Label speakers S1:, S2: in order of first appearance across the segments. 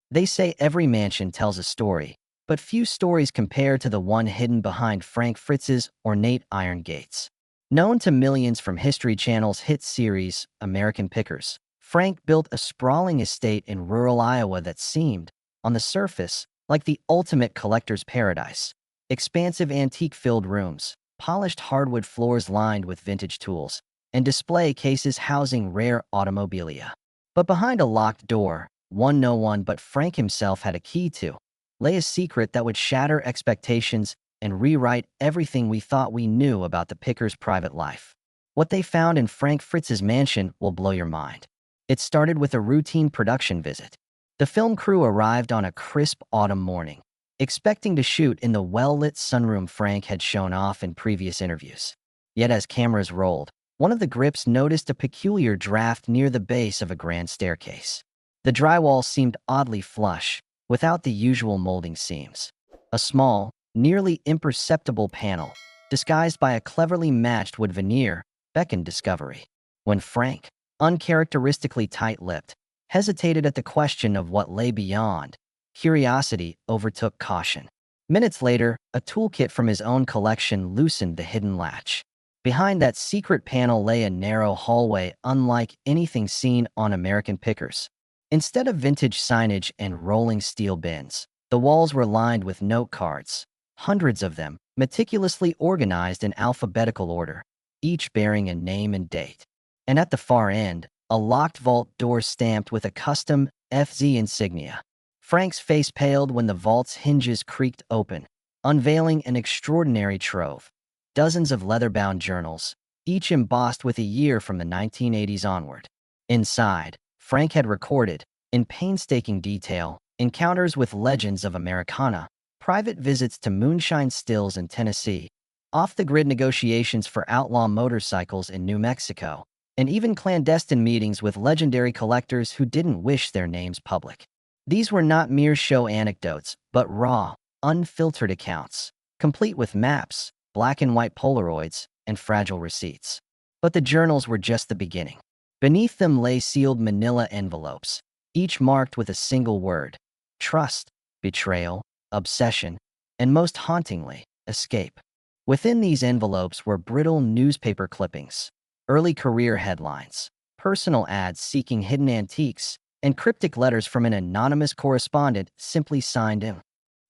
S1: They say every mansion tells a story, but few stories compare to the one hidden behind Frank Fritz's ornate iron gates. Known to millions from History Channel's hit series, American Pickers, Frank built a sprawling estate in rural Iowa that seemed, on the surface, like the ultimate collector's paradise. Expansive antique-filled rooms, polished hardwood floors lined with vintage tools, and display cases housing rare automobilia. But behind a locked door, one no one but Frank himself had a key to, lay a secret that would shatter expectations and rewrite everything we thought we knew about the Pickers' private life. What they found in Frank Fritz's mansion will blow your mind. It started with a routine production visit. The film crew arrived on a crisp autumn morning, expecting to shoot in the well-lit sunroom Frank had shown off in previous interviews. Yet as cameras rolled, one of the grips noticed a peculiar draft near the base of a grand staircase. The drywall seemed oddly flush, without the usual molding seams. A small, nearly imperceptible panel, disguised by a cleverly matched wood veneer, beckoned discovery. When Frank, uncharacteristically tight-lipped, hesitated at the question of what lay beyond, curiosity overtook caution. Minutes later, a toolkit from his own collection loosened the hidden latch. Behind that secret panel lay a narrow hallway unlike anything seen on American Pickers. Instead of vintage signage and rolling steel bins, the walls were lined with note cards, hundreds of them, meticulously organized in alphabetical order, each bearing a name and date. And at the far end, a locked vault door stamped with a custom FZ insignia. Frank's face paled when the vault's hinges creaked open, unveiling an extraordinary trove. Dozens of leather-bound journals, each embossed with a year from the 1980s onward. Inside, Frank had recorded, in painstaking detail, encounters with legends of Americana, private visits to moonshine stills in Tennessee, off-the-grid negotiations for outlaw motorcycles in New Mexico, and even clandestine meetings with legendary collectors who didn't wish their names public. These were not mere show anecdotes, but raw, unfiltered accounts, complete with maps, black and white Polaroids, and fragile receipts. But the journals were just the beginning. Beneath them lay sealed manila envelopes, each marked with a single word: trust, betrayal, obsession, and most hauntingly, escape. Within these envelopes were brittle newspaper clippings, early career headlines, personal ads seeking hidden antiques, and cryptic letters from an anonymous correspondent simply signed in.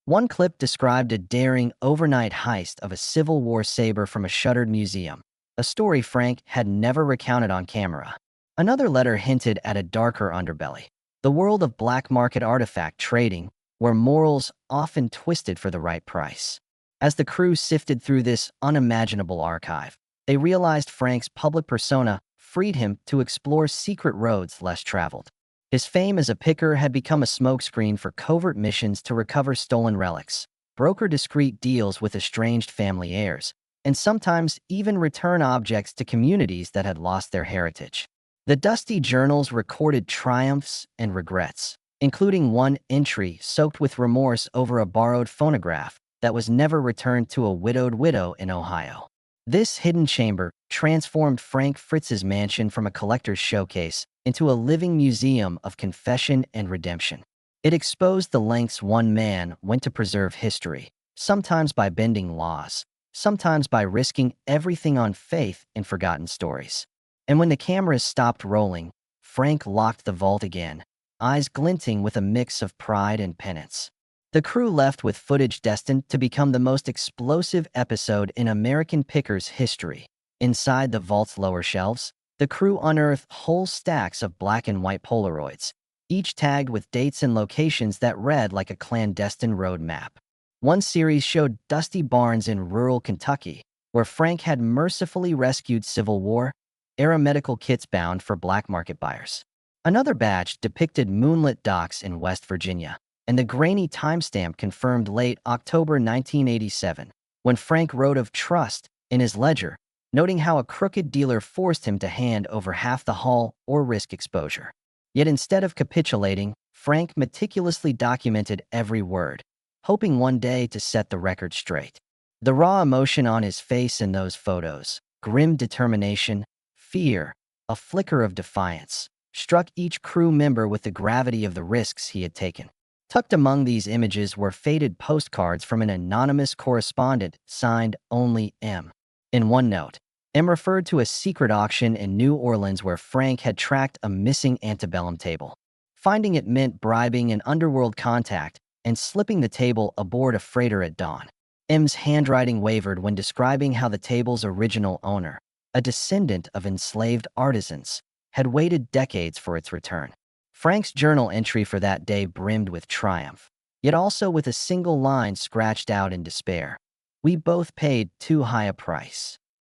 S1: One clip described a daring overnight heist of a Civil War saber from a shuttered museum, a story Frank had never recounted on camera. Another letter hinted at a darker underbelly, the world of black market artifact trading, where morals often twisted for the right price. As the crew sifted through this unimaginable archive, they realized Frank's public persona freed him to explore secret roads less traveled. His fame as a picker had become a smokescreen for covert missions to recover stolen relics, broker discreet deals with estranged family heirs, and sometimes even return objects to communities that had lost their heritage. The dusty journals recorded triumphs and regrets, including one entry soaked with remorse over a borrowed phonograph that was never returned to a widowed widow in Ohio. This hidden chamber transformed Frank Fritz's mansion from a collector's showcase into a living museum of confession and redemption. It exposed the lengths one man went to preserve history, sometimes by bending laws, sometimes by risking everything on faith in forgotten stories. And when the cameras stopped rolling, Frank locked the vault again, eyes glinting with a mix of pride and penance. The crew left with footage destined to become the most explosive episode in American Pickers history. Inside the vault's lower shelves, the crew unearthed whole stacks of black and white Polaroids, each tagged with dates and locations that read like a clandestine road map. One series showed dusty barns in rural Kentucky, where Frank had mercifully rescued Civil War-era medical kits bound for black market buyers. Another batch depicted moonlit docks in West Virginia, and the grainy timestamp confirmed late October 1987, when Frank wrote of trust in his ledger, noting how a crooked dealer forced him to hand over half the haul or risk exposure. Yet instead of capitulating, Frank meticulously documented every word, hoping one day to set the record straight. The raw emotion on his face in those photos, grim determination, fear, a flicker of defiance, struck each crew member with the gravity of the risks he had taken. Tucked among these images were faded postcards from an anonymous correspondent signed only M. In one note, M referred to a secret auction in New Orleans where Frank had tracked a missing antebellum table. Finding it meant bribing an underworld contact and slipping the table aboard a freighter at dawn. M's handwriting wavered when describing how the table's original owner, a descendant of enslaved artisans, had waited decades for its return. Frank's journal entry for that day brimmed with triumph, yet also with a single line scratched out in despair. "We both paid too high a price."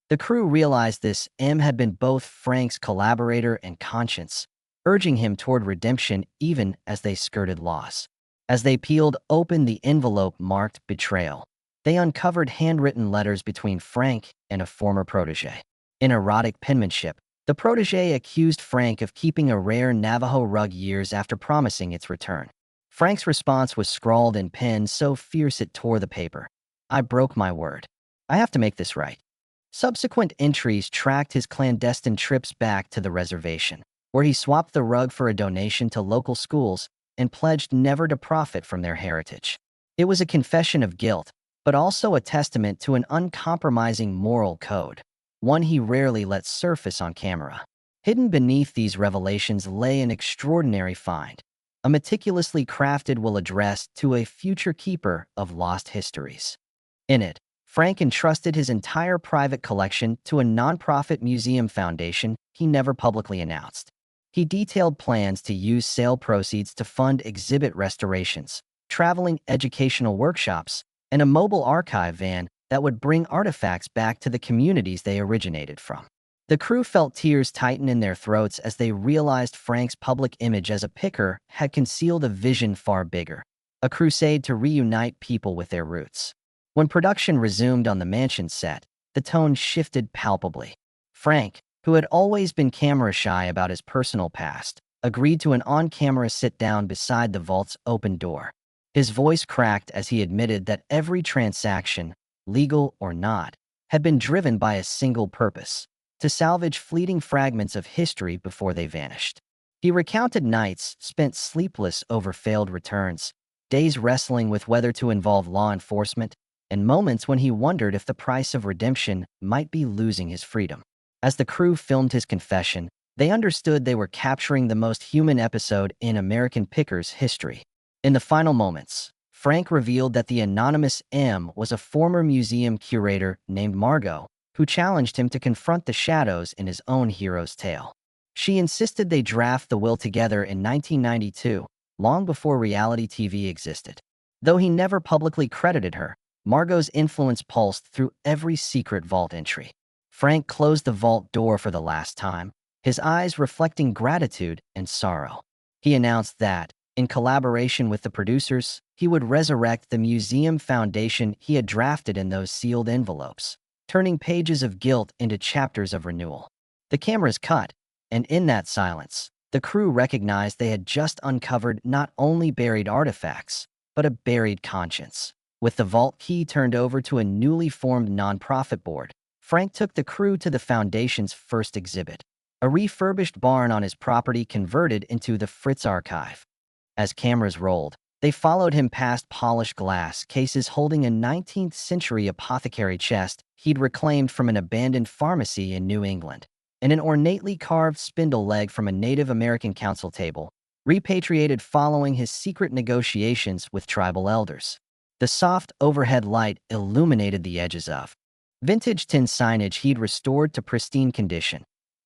S1: The crew realized this. M had been both Frank's collaborator and conscience, urging him toward redemption even as they skirted loss. As they peeled open the envelope marked betrayal, they uncovered handwritten letters between Frank and a former protege. In erotic penmanship, the protege accused Frank of keeping a rare Navajo rug years after promising its return. Frank's response was scrawled in pen so fierce it tore the paper. "I broke my word. I have to make this right." Subsequent entries tracked his clandestine trips back to the reservation, where he swapped the rug for a donation to local schools and pledged never to profit from their heritage. It was a confession of guilt, but also a testament to an uncompromising moral code, one he rarely let surface on camera. Hidden beneath these revelations lay an extraordinary find, a meticulously crafted will addressed to a future keeper of lost histories. In it, Frank entrusted his entire private collection to a nonprofit museum foundation he never publicly announced. He detailed plans to use sale proceeds to fund exhibit restorations, traveling educational workshops, and a mobile archive van that would bring artifacts back to the communities they originated from. The crew felt tears tighten in their throats as they realized Frank's public image as a picker had concealed a vision far bigger, a crusade to reunite people with their roots. When production resumed on the mansion set, the tone shifted palpably. Frank, who had always been camera-shy about his personal past, agreed to an on-camera sit-down beside the vault's open door. His voice cracked as he admitted that every transaction, legal or not, had been driven by a single purpose: to salvage fleeting fragments of history before they vanished. He recounted nights spent sleepless over failed returns, days wrestling with whether to involve law enforcement, and moments when he wondered if the price of redemption might be losing his freedom. As the crew filmed his confession, they understood they were capturing the most human episode in American Pickers history. In the final moments, Frank revealed that the anonymous M was a former museum curator named Margot, who challenged him to confront the shadows in his own hero's tale. She insisted they draft the will together in 1992, long before reality TV existed. Though he never publicly credited her, Margot's influence pulsed through every secret vault entry. Frank closed the vault door for the last time, his eyes reflecting gratitude and sorrow. He announced that, in collaboration with the producers, he would resurrect the museum foundation he had drafted in those sealed envelopes, turning pages of guilt into chapters of renewal. The cameras cut, and in that silence, the crew recognized they had just uncovered not only buried artifacts, but a buried conscience. With the vault key turned over to a newly formed nonprofit board, Frank took the crew to the foundation's first exhibit, a refurbished barn on his property converted into the Fritz archive. As cameras rolled, they followed him past polished glass cases holding a 19th-century apothecary chest he'd reclaimed from an abandoned pharmacy in New England, and an ornately carved spindle leg from a Native American council table, repatriated following his secret negotiations with tribal elders. The soft overhead light illuminated the edges of vintage tin signage he'd restored to pristine condition,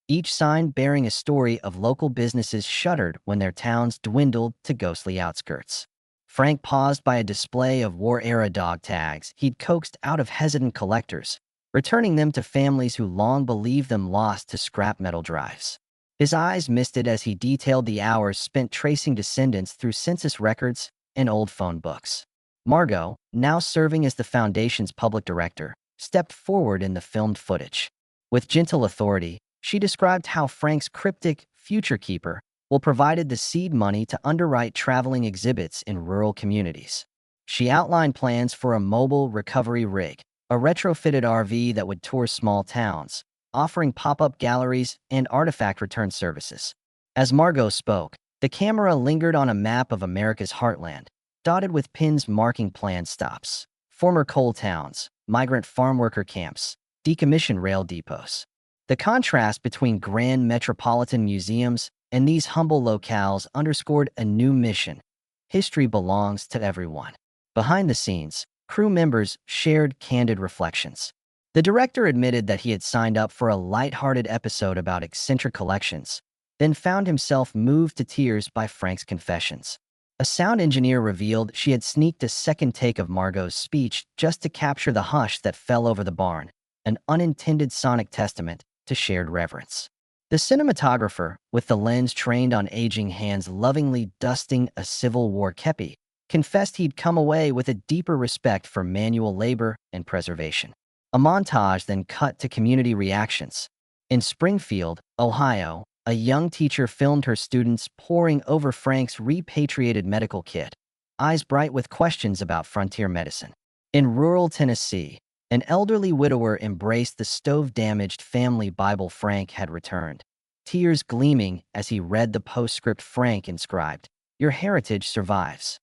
S1: each sign bearing a story of local businesses shuttered when their towns dwindled to ghostly outskirts. Frank paused by a display of war-era dog tags he'd coaxed out of hesitant collectors, returning them to families who long believed them lost to scrap metal drives. His eyes misted as he detailed the hours spent tracing descendants through census records and old phone books. Margot, now serving as the foundation's public director, stepped forward in the filmed footage. With gentle authority, she described how Frank's cryptic future keeper will provided the seed money to underwrite traveling exhibits in rural communities. She outlined plans for a mobile recovery rig, a retrofitted RV that would tour small towns, offering pop-up galleries and artifact return services. As Margot spoke, The camera lingered on a map of America's heartland, dotted with pins marking planned stops, former coal towns, migrant farm worker camps, decommissioned rail depots. The contrast between grand metropolitan museums and these humble locales underscored a new mission. History belongs to everyone. Behind the scenes, crew members shared candid reflections. The director admitted that he had signed up for a lighthearted episode about eccentric collections, then found himself moved to tears by Frank's confessions. A sound engineer revealed she had sneaked a second take of Margot's speech just to capture the hush that fell over the barn, an unintended sonic testament to shared reverence. The cinematographer, with the lens trained on aging hands lovingly dusting a Civil War kepi, confessed he'd come away with a deeper respect for manual labor and preservation. A montage then cut to community reactions. In Springfield, Ohio, a young teacher filmed her students poring over Frank's repatriated medical kit, eyes bright with questions about frontier medicine. In rural Tennessee, an elderly widower embraced the stove-damaged family Bible Frank had returned, tears gleaming as he read the postscript Frank inscribed, "Your heritage survives."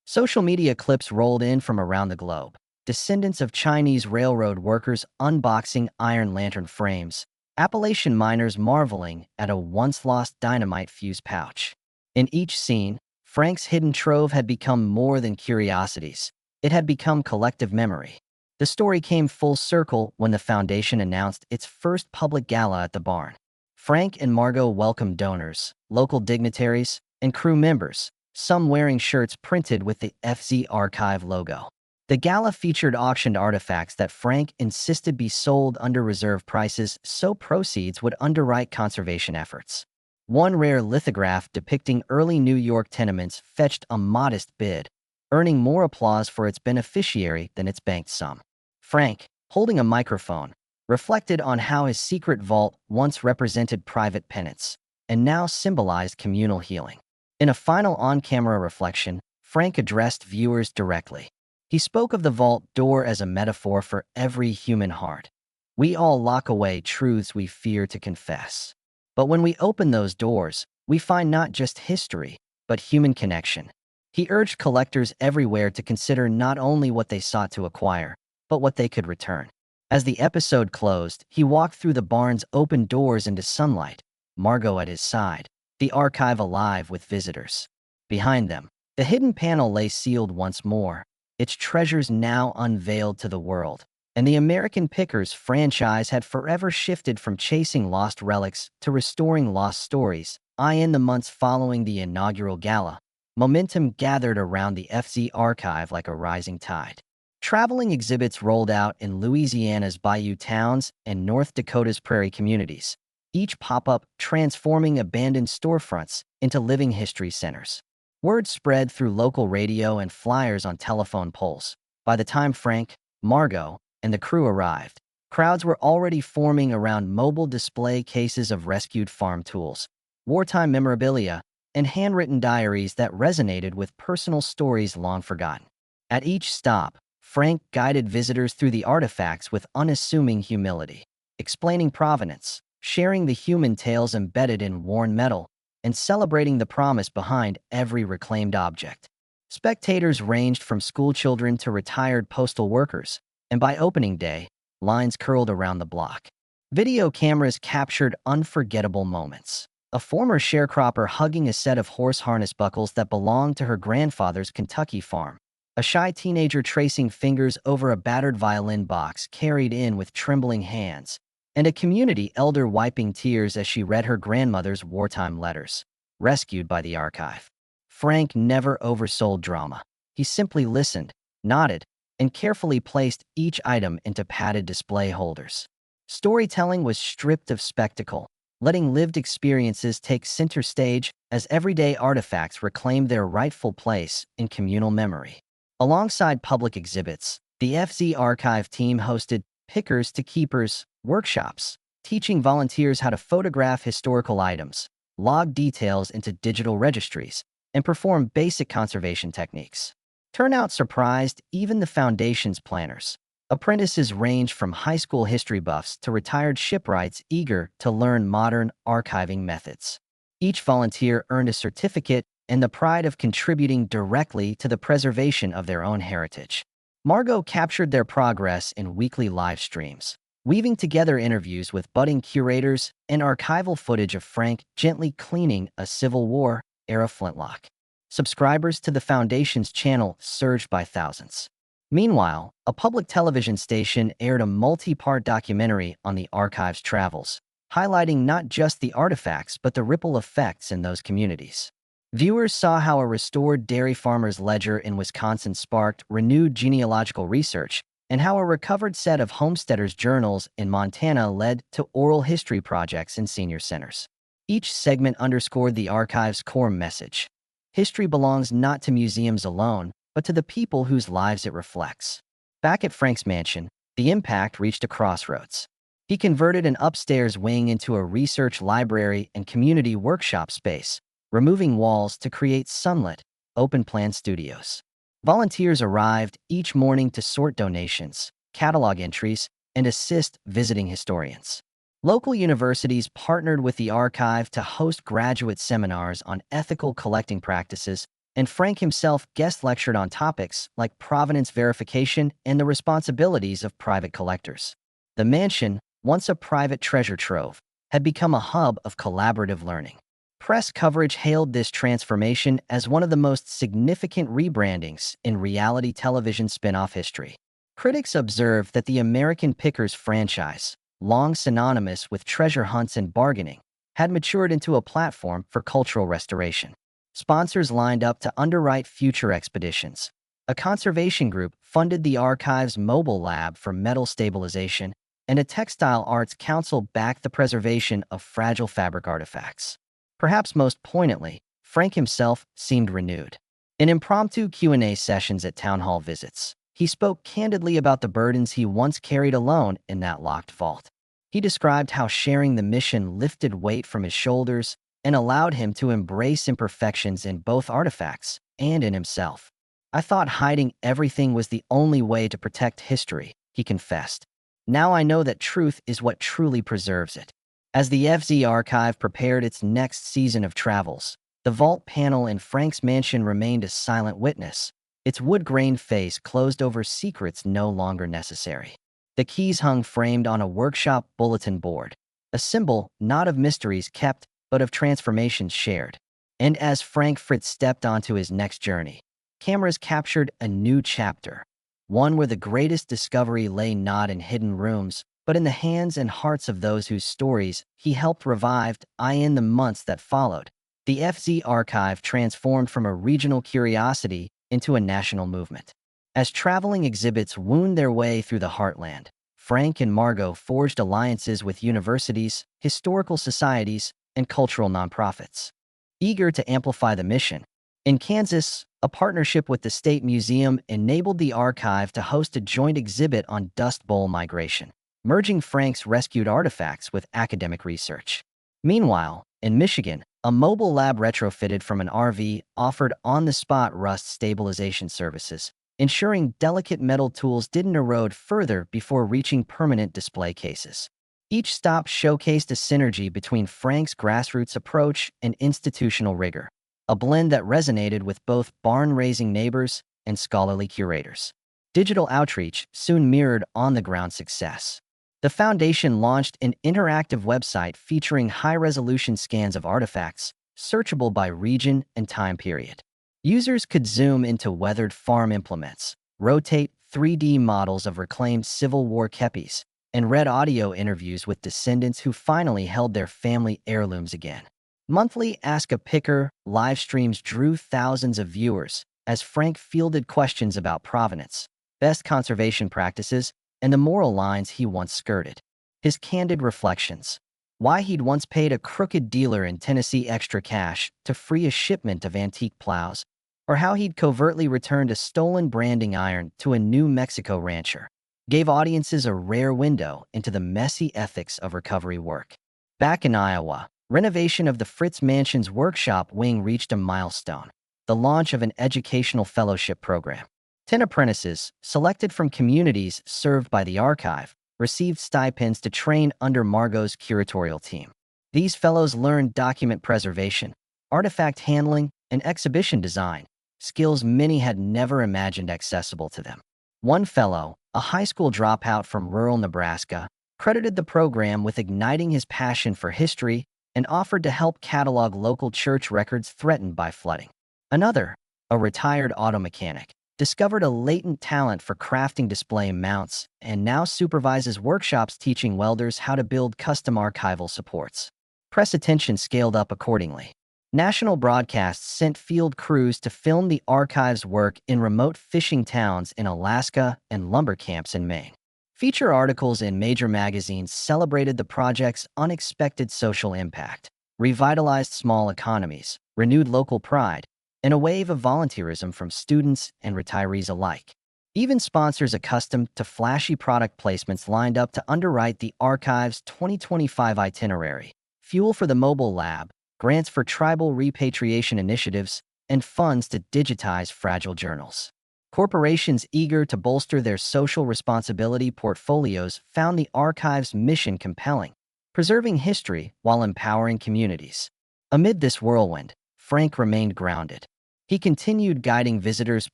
S1: Social media clips rolled in from around the globe. Descendants of Chinese railroad workers unboxing iron lantern frames, Appalachian miners marveling at a once-lost dynamite fuse pouch. In each scene, Frank's hidden trove had become more than curiosities. It had become collective memory. The story came full circle when the foundation announced its first public gala at the barn. Frank and Margot welcomed donors, local dignitaries, and crew members, some wearing shirts printed with the FZ Archive logo. The gala featured auctioned artifacts that Frank insisted be sold under reserve prices so proceeds would underwrite conservation efforts. One rare lithograph depicting early New York tenements fetched a modest bid, earning more applause for its beneficiary than its banked sum. Frank, holding a microphone, reflected on how his secret vault once represented private penance and now symbolized communal healing. In a final on-camera reflection, Frank addressed viewers directly. He spoke of the vault door as a metaphor for every human heart. We all lock away truths we fear to confess. But when we open those doors, we find not just history, but human connection. He urged collectors everywhere to consider not only what they sought to acquire, but what they could return. As the episode closed, he walked through the barn's open doors into sunlight, Margot at his side, the archive alive with visitors. Behind them, the hidden panel lay sealed once more, its treasures now unveiled to the world. And the American Pickers franchise had forever shifted from chasing lost relics to restoring lost stories. In the months following the inaugural gala, momentum gathered around the FZ archive like a rising tide. Traveling exhibits rolled out in Louisiana's bayou towns and North Dakota's prairie communities, each pop-up transforming abandoned storefronts into living history centers. Word spread through local radio and flyers on telephone poles. By the time Frank, Margot, and the crew arrived, crowds were already forming around mobile display cases of rescued farm tools, wartime memorabilia, and handwritten diaries that resonated with personal stories long forgotten. At each stop, Frank guided visitors through the artifacts with unassuming humility, explaining provenance, sharing the human tales embedded in worn metal, and celebrating the promise behind every reclaimed object. Spectators ranged from schoolchildren to retired postal workers, and by opening day, lines curled around the block. Video cameras captured unforgettable moments. A former sharecropper hugging a set of horse harness buckles that belonged to her grandfather's Kentucky farm. A shy teenager tracing fingers over a battered violin box carried in with trembling hands, and a community elder wiping tears as she read her grandmother's wartime letters, rescued by the archive. Frank never oversold drama. He simply listened, nodded, and carefully placed each item into padded display holders. Storytelling was stripped of spectacle, letting lived experiences take center stage as everyday artifacts reclaimed their rightful place in communal memory. Alongside public exhibits, the FZ Archive team hosted Pickers to Keepers workshops, teaching volunteers how to photograph historical items, log details into digital registries, and perform basic conservation techniques. Turnout surprised even the Foundation's planners. Apprentices ranged from high school history buffs to retired shipwrights eager to learn modern archiving methods. Each volunteer earned a certificate and the pride of contributing directly to the preservation of their own heritage. Margot captured their progress in weekly live streams, weaving together interviews with budding curators and archival footage of Frank gently cleaning a Civil War-era flintlock. Subscribers to the Foundation's channel surged by thousands. Meanwhile, a public television station aired a multi-part documentary on the archive's travels, highlighting not just the artifacts but the ripple effects in those communities. Viewers saw how a restored dairy farmer's ledger in Wisconsin sparked renewed genealogical research, and how a recovered set of homesteaders' journals in Montana led to oral history projects in senior centers. Each segment underscored the archive's core message. History belongs not to museums alone, but to the people whose lives it reflects. Back at Frank's mansion, the impact reached a crossroads. He converted an upstairs wing into a research library and community workshop space, removing walls to create sunlit, open-plan studios. Volunteers arrived each morning to sort donations, catalog entries, and assist visiting historians. Local universities partnered with the archive to host graduate seminars on ethical collecting practices, and Frank himself guest lectured on topics like provenance verification and the responsibilities of private collectors. The mansion, once a private treasure trove, had become a hub of collaborative learning. Press coverage hailed this transformation as one of the most significant rebrandings in reality television spin-off history. Critics observed that the American Pickers franchise, long synonymous with treasure hunts and bargaining, had matured into a platform for cultural restoration. Sponsors lined up to underwrite future expeditions. A conservation group funded the archive's mobile lab for metal stabilization, and a textile arts council backed the preservation of fragile fabric artifacts. Perhaps most poignantly, Frank himself seemed renewed. In impromptu Q&A sessions at town hall visits, he spoke candidly about the burdens he once carried alone in that locked vault. He described how sharing the mission lifted weight from his shoulders and allowed him to embrace imperfections in both artifacts and in himself. "I thought hiding everything was the only way to protect history," he confessed. "Now I know that truth is what truly preserves it." As the FZ archive prepared its next season of travels, the vault panel in Frank's mansion remained a silent witness, its wood-grained face closed over secrets no longer necessary. The keys hung framed on a workshop bulletin board, a symbol not of mysteries kept, but of transformations shared. And as Frank Fritz stepped onto his next journey, cameras captured a new chapter, one where the greatest discovery lay not in hidden rooms, but in the hands and hearts of those whose stories he helped revive. In the months that followed, the FZ archive transformed from a regional curiosity into a national movement. As traveling exhibits wound their way through the heartland, Frank and Margot forged alliances with universities, historical societies, and cultural nonprofits. Eager to amplify the mission, in Kansas, a partnership with the State Museum enabled the archive to host a joint exhibit on Dust Bowl migration, merging Frank's rescued artifacts with academic research. Meanwhile, in Michigan, a mobile lab retrofitted from an RV offered on-the-spot rust stabilization services, ensuring delicate metal tools didn't erode further before reaching permanent display cases. Each stop showcased a synergy between Frank's grassroots approach and institutional rigor, a blend that resonated with both barn-raising neighbors and scholarly curators. Digital outreach soon mirrored on-the-ground success. The Foundation launched an interactive website featuring high-resolution scans of artifacts, searchable by region and time period. Users could zoom into weathered farm implements, rotate 3D models of reclaimed Civil War kepis, and read audio interviews with descendants who finally held their family heirlooms again. Monthly Ask a Picker live streams drew thousands of viewers as Frank fielded questions about provenance, best conservation practices, and the moral lines he once skirted. His candid reflections, why he'd once paid a crooked dealer in Tennessee extra cash to free a shipment of antique plows, or how he'd covertly returned a stolen branding iron to a New Mexico rancher, gave audiences a rare window into the messy ethics of recovery work. Back in Iowa, renovation of the Fritz Mansion's workshop wing reached a milestone, the launch of an educational fellowship program. 10 apprentices, selected from communities served by the archive, received stipends to train under Margot's curatorial team. These fellows learned document preservation, artifact handling, and exhibition design, skills many had never imagined accessible to them. One fellow, a high school dropout from rural Nebraska, credited the program with igniting his passion for history and offered to help catalog local church records threatened by flooding. Another, a retired auto mechanic, discovered a latent talent for crafting display mounts and now supervises workshops teaching welders how to build custom archival supports. Press attention scaled up accordingly. National broadcasts sent field crews to film the archive's work in remote fishing towns in Alaska and lumber camps in Maine. Feature articles in major magazines celebrated the project's unexpected social impact, revitalized small economies, renewed local pride, and a wave of volunteerism from students and retirees alike. Even sponsors accustomed to flashy product placements lined up to underwrite the archive's 2025 itinerary, fuel for the mobile lab, grants for tribal repatriation initiatives, and funds to digitize fragile journals. Corporations eager to bolster their social responsibility portfolios found the archive's mission compelling, preserving history while empowering communities. Amid this whirlwind, Frank remained grounded. He continued guiding visitors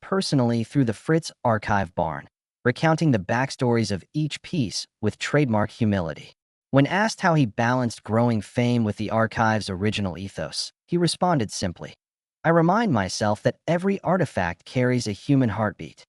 S1: personally through the Fritz archive barn, recounting the backstories of each piece with trademark humility. When asked how he balanced growing fame with the archive's original ethos, he responded simply, "I remind myself that every artifact carries a human heartbeat."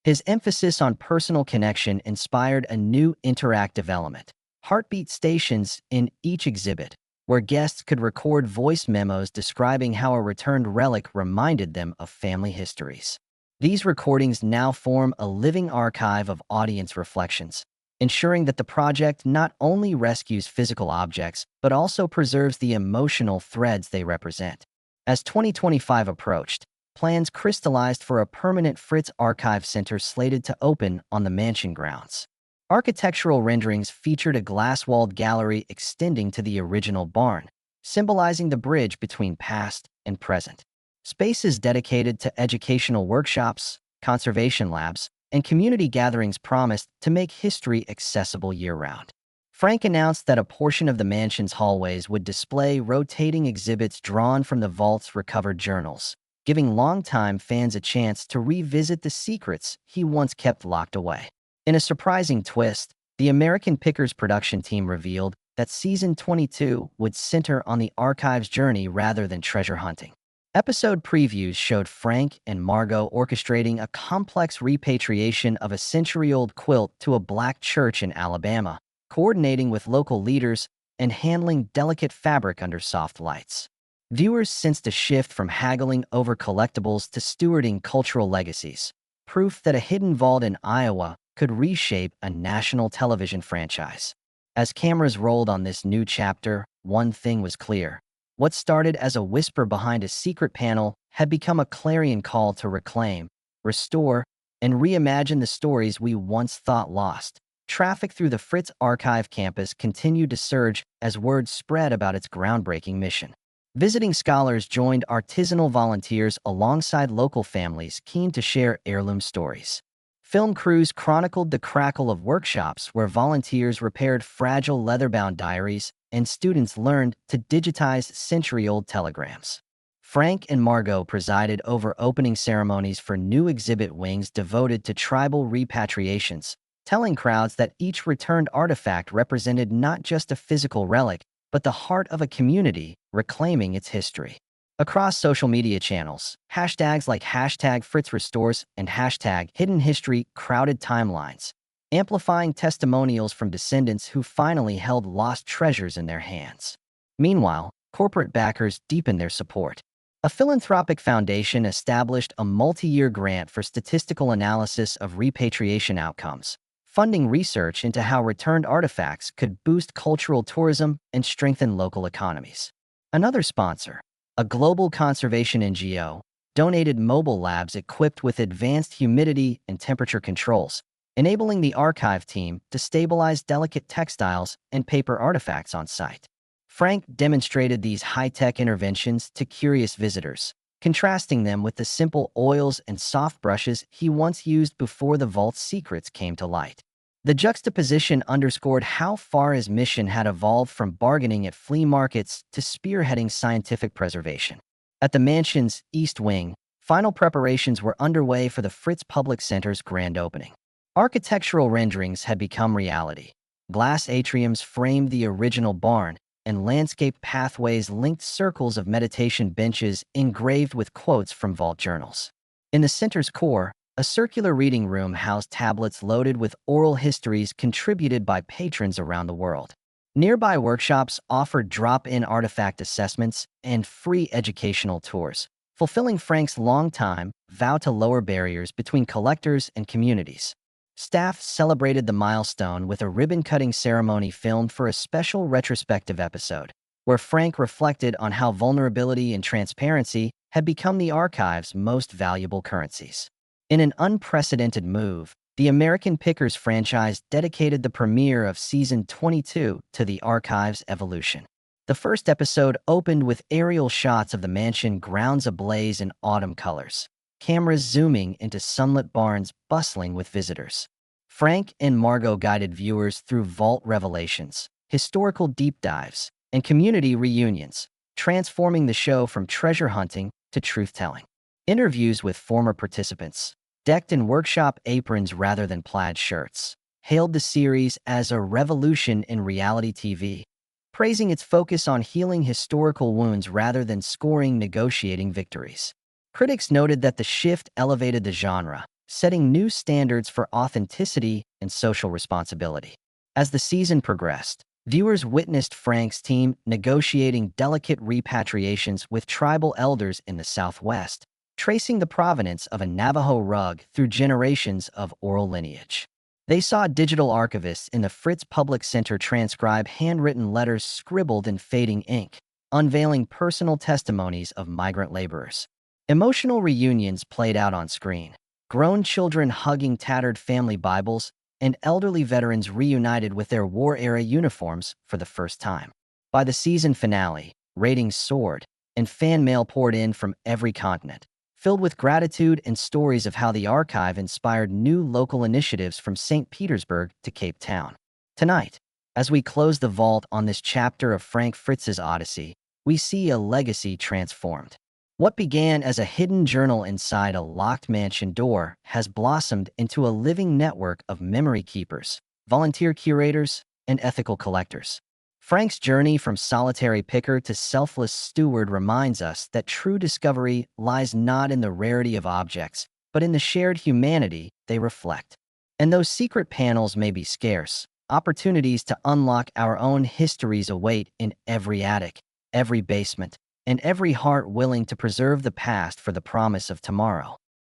S1: His emphasis on personal connection inspired a new interactive element, heartbeat stations in each exhibit, where guests could record voice memos describing how a returned relic reminded them of family histories. These recordings now form a living archive of audience reflections, ensuring that the project not only rescues physical objects, but also preserves the emotional threads they represent. As 2025 approached, plans crystallized for a permanent Fritz Archive Center slated to open on the mansion grounds. Architectural renderings featured a glass-walled gallery extending to the original barn, symbolizing the bridge between past and present. Spaces dedicated to educational workshops, conservation labs, and community gatherings promised to make history accessible year-round. Frank announced that a portion of the mansion's hallways would display rotating exhibits drawn from the vault's recovered journals, giving longtime fans a chance to revisit the secrets he once kept locked away. In a surprising twist, the American Pickers production team revealed that Season 22 would center on the archive's journey rather than treasure hunting. Episode previews showed Frank and Margot orchestrating a complex repatriation of a century-old quilt to a black church in Alabama, coordinating with local leaders and handling delicate fabric under soft lights. Viewers sensed a shift from haggling over collectibles to stewarding cultural legacies, proof that a hidden vault in Iowa could reshape a national television franchise. As cameras rolled on this new chapter, one thing was clear. What started as a whisper behind a secret panel had become a clarion call to reclaim, restore, and reimagine the stories we once thought lost. Traffic through the Fritz Archive campus continued to surge as word spread about its groundbreaking mission. Visiting scholars joined artisanal volunteers alongside local families keen to share heirloom stories. Film crews chronicled the crackle of workshops where volunteers repaired fragile leather-bound diaries and students learned to digitize century-old telegrams. Frank and Margot presided over opening ceremonies for new exhibit wings devoted to tribal repatriations, telling crowds that each returned artifact represented not just a physical relic, but the heart of a community reclaiming its history. Across social media channels, hashtags like #FritzRestores and #HiddenHistory crowded timelines, amplifying testimonials from descendants who finally held lost treasures in their hands. Meanwhile, corporate backers deepened their support. A philanthropic foundation established a multi-year grant for statistical analysis of repatriation outcomes, funding research into how returned artifacts could boost cultural tourism and strengthen local economies. Another sponsor, a global conservation NGO, donated mobile labs equipped with advanced humidity and temperature controls, enabling the archive team to stabilize delicate textiles and paper artifacts on site. Frank demonstrated these high-tech interventions to curious visitors, contrasting them with the simple oils and soft brushes he once used before the vault's secrets came to light. The juxtaposition underscored how far his mission had evolved from bargaining at flea markets to spearheading scientific preservation. At the mansion's East Wing, final preparations were underway for the Fritz Public Center's grand opening. Architectural renderings had become reality. Glass atriums framed the original barn, and landscape pathways linked circles of meditation benches engraved with quotes from vault journals. In the center's core, a circular reading room housed tablets loaded with oral histories contributed by patrons around the world. Nearby workshops offered drop-in artifact assessments and free educational tours, fulfilling Frank's long-time vow to lower barriers between collectors and communities. Staff celebrated the milestone with a ribbon-cutting ceremony filmed for a special retrospective episode, where Frank reflected on how vulnerability and transparency had become the archive's most valuable currencies. In an unprecedented move, the American Pickers franchise dedicated the premiere of Season 22 to the archive's evolution. The first episode opened with aerial shots of the mansion grounds ablaze in autumn colors, cameras zooming into sunlit barns bustling with visitors. Frank and Margot guided viewers through vault revelations, historical deep dives, and community reunions, transforming the show from treasure hunting to truth-telling. Interviews with former participants, decked in workshop aprons rather than plaid shirts, hailed the series as a revolution in reality TV, praising its focus on healing historical wounds rather than scoring negotiating victories. Critics noted that the shift elevated the genre, setting new standards for authenticity and social responsibility. As the season progressed, viewers witnessed Frank's team negotiating delicate repatriations with tribal elders in the Southwest, tracing the provenance of a Navajo rug through generations of oral lineage. They saw digital archivists in the Fritz Public Center transcribe handwritten letters scribbled in fading ink, unveiling personal testimonies of migrant laborers. Emotional reunions played out on screen, grown children hugging tattered family Bibles, and elderly veterans reunited with their war-era uniforms for the first time. By the season finale, ratings soared, and fan mail poured in from every continent, filled with gratitude and stories of how the archive inspired new local initiatives from St. Petersburg to Cape Town. Tonight, as we close the vault on this chapter of Frank Fritz's Odyssey, we see a legacy transformed. What began as a hidden journal inside a locked mansion door has blossomed into a living network of memory keepers, volunteer curators, and ethical collectors. Frank's journey from solitary picker to selfless steward reminds us that true discovery lies not in the rarity of objects, but in the shared humanity they reflect. And though secret panels may be scarce, opportunities to unlock our own histories await in every attic, every basement, and every heart willing to preserve the past for the promise of tomorrow.